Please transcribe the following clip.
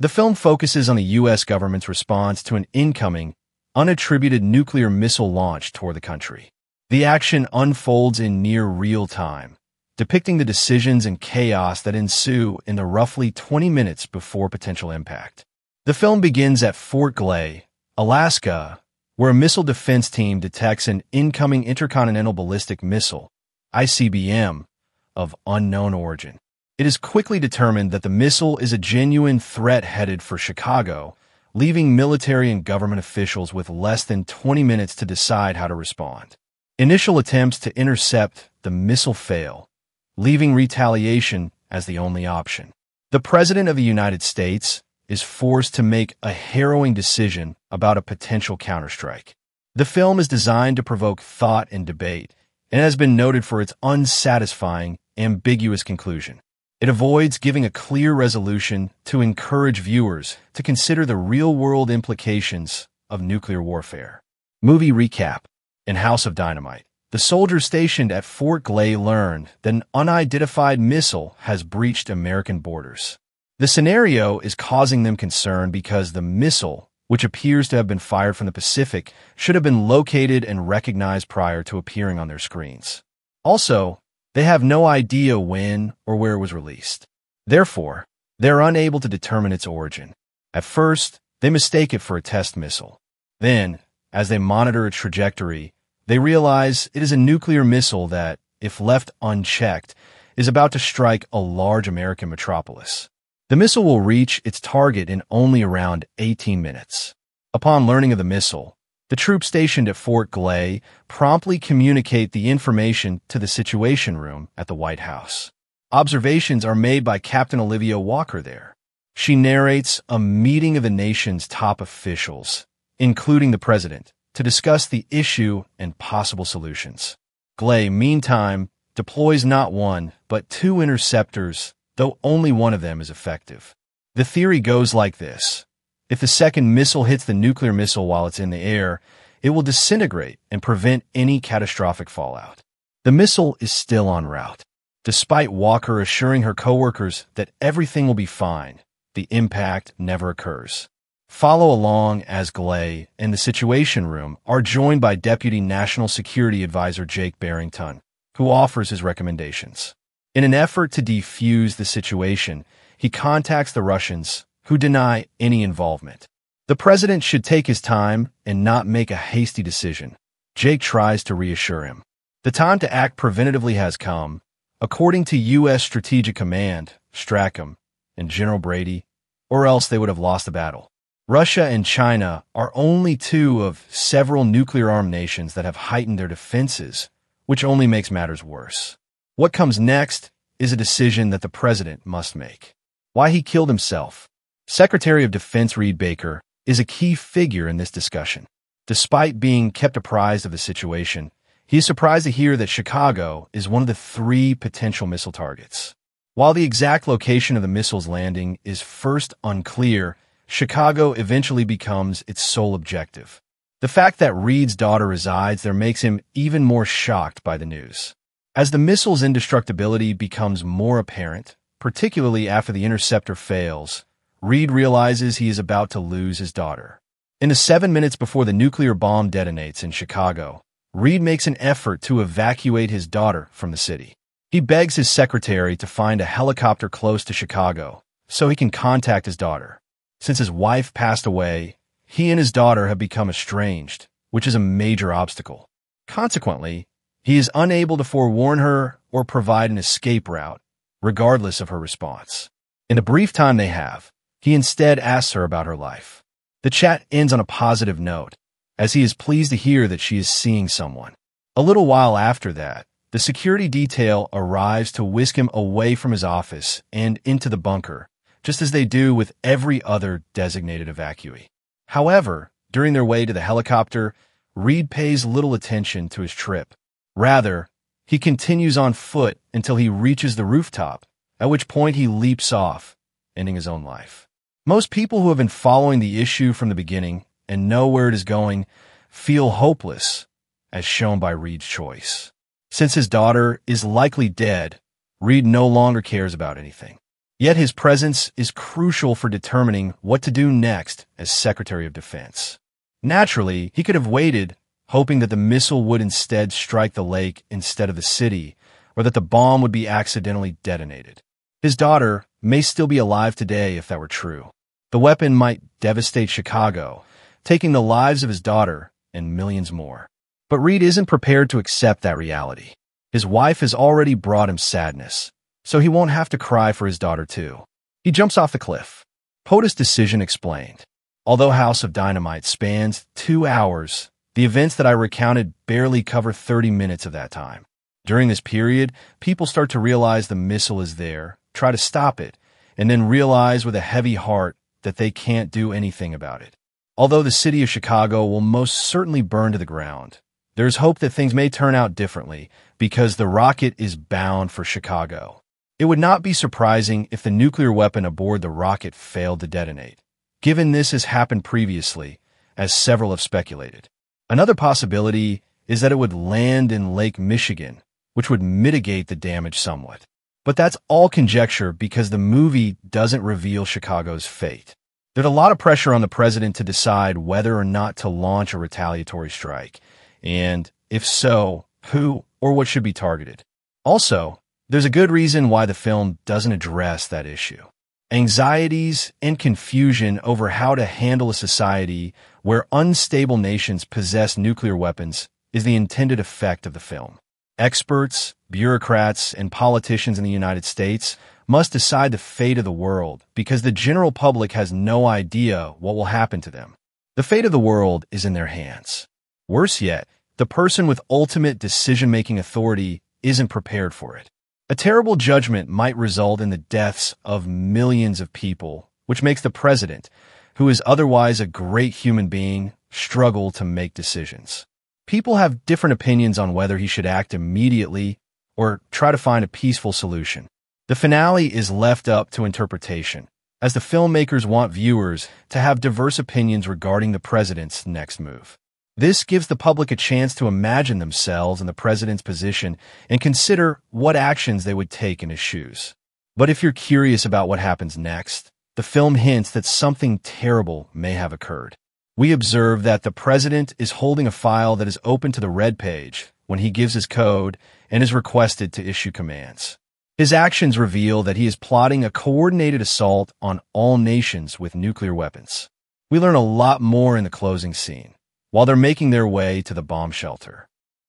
The film focuses on the U.S. government's response to an incoming, unattributed nuclear missile launch toward the country. The action unfolds in near real time, depicting the decisions and chaos that ensue in the roughly 20 minutes before potential impact. The film begins at Fort Glay, Alaska, where a missile defense team detects an incoming intercontinental ballistic missile, ICBM, of unknown origin. It is quickly determined that the missile is a genuine threat headed for Chicago, leaving military and government officials with less than 20 minutes to decide how to respond. Initial attempts to intercept the missile fail, leaving retaliation as the only option. The President of the United States is forced to make a harrowing decision about a potential counterstrike. The film is designed to provoke thought and debate, and has been noted for its unsatisfying, ambiguous conclusion. It avoids giving a clear resolution to encourage viewers to consider the real-world implications of nuclear warfare. Movie recap. In House of Dynamite, the soldiers stationed at Fort Glay learn that an unidentified missile has breached American borders. The scenario is causing them concern because the missile, which appears to have been fired from the Pacific, should have been located and recognized prior to appearing on their screens. Also, they have no idea when or where it was released. Therefore, they are unable to determine its origin. At first, they mistake it for a test missile. Then, as they monitor its trajectory, they realize it is a nuclear missile that, if left unchecked, is about to strike a large American metropolis. The missile will reach its target in only around 18 minutes. Upon learning of the missile, the troops stationed at Fort Glay promptly communicate the information to the Situation Room at the White House. Observations are made by Captain Olivia Walker there. She narrates a meeting of the nation's top officials, including the president, to discuss the issue and possible solutions. Glay, meantime, deploys not one, but two interceptors, though only one of them is effective. The theory goes like this. If the second missile hits the nuclear missile while it's in the air, it will disintegrate and prevent any catastrophic fallout. The missile is still en route. Despite Walker assuring her coworkers that everything will be fine, the impact never occurs. Follow along as Glay and the Situation Room are joined by Deputy National Security Advisor Jake Barrington, who offers his recommendations. In an effort to defuse the situation, he contacts the Russians, who deny any involvement. The president should take his time and not make a hasty decision. Jake tries to reassure him. The time to act preventatively has come, according to U.S. Strategic Command, Strackham, and General Brady, or else they would have lost the battle. Russia and China are only two of several nuclear-armed nations that have heightened their defenses, which only makes matters worse. What comes next is a decision that the president must make. Why he killed himself. Secretary of Defense Reed Baker is a key figure in this discussion. Despite being kept apprised of the situation, he is surprised to hear that Chicago is one of the 3 potential missile targets. While the exact location of the missile's landing is first unclear, Chicago eventually becomes its sole objective. The fact that Reed's daughter resides there makes him even more shocked by the news. As the missile's indestructibility becomes more apparent, particularly after the interceptor fails, Reed realizes he is about to lose his daughter. In the 7 minutes before the nuclear bomb detonates in Chicago, Reed makes an effort to evacuate his daughter from the city. He begs his secretary to find a helicopter close to Chicago so he can contact his daughter. Since his wife passed away, he and his daughter have become estranged, which is a major obstacle. Consequently, he is unable to forewarn her or provide an escape route, regardless of her response. In the brief time they have, he instead asks her about her life. The chat ends on a positive note, as he is pleased to hear that she is seeing someone. A little while after that, the security detail arrives to whisk him away from his office and into the bunker, just as they do with every other designated evacuee. However, during their way to the helicopter, Reed pays little attention to his trip. Rather, he continues on foot until he reaches the rooftop, at which point he leaps off, ending his own life. Most people who have been following the issue from the beginning and know where it is going feel hopeless, as shown by Reed's choice. Since his daughter is likely dead, Reed no longer cares about anything. Yet his presence is crucial for determining what to do next as Secretary of Defense. Naturally, he could have waited, hoping that the missile would instead strike the lake instead of the city, or that the bomb would be accidentally detonated. His daughter may still be alive today if that were true. The weapon might devastate Chicago, taking the lives of his daughter and millions more. But Reed isn't prepared to accept that reality. His wife has already brought him sadness, so he won't have to cry for his daughter too. He jumps off the cliff. POTUS decision explained. Although House of Dynamite spans 2 hours, the events that I recounted barely cover 30 minutes of that time. During this period, people start to realize the missile is there, try to stop it, and then realize with a heavy heart that they can't do anything about it. Although the city of Chicago will most certainly burn to the ground, there's hope that things may turn out differently because the rocket is bound for Chicago. It would not be surprising if the nuclear weapon aboard the rocket failed to detonate, given this has happened previously, as several have speculated. Another possibility is that it would land in Lake Michigan, which would mitigate the damage somewhat. But that's all conjecture because the movie doesn't reveal Chicago's fate. There's a lot of pressure on the president to decide whether or not to launch a retaliatory strike, and if so, who or what should be targeted. Also, there's a good reason why the film doesn't address that issue. Anxieties and confusion over how to handle a society where unstable nations possess nuclear weapons is the intended effect of the film. Experts, bureaucrats, and politicians in the United States must decide the fate of the world because the general public has no idea what will happen to them. The fate of the world is in their hands. Worse yet, the person with ultimate decision-making authority isn't prepared for it. A terrible judgment might result in the deaths of millions of people, which makes the president, who is otherwise a great human being, struggle to make decisions. People have different opinions on whether he should act immediately or try to find a peaceful solution. The finale is left up to interpretation, as the filmmakers want viewers to have diverse opinions regarding the president's next move. This gives the public a chance to imagine themselves in the president's position and consider what actions they would take in his shoes. But if you're curious about what happens next, the film hints that something terrible may have occurred. We observe that the president is holding a file that is open to the red page when he gives his code and is requested to issue commands. His actions reveal that he is plotting a coordinated assault on all nations with nuclear weapons. We learn a lot more in the closing scene, while they're making their way to the bomb shelter.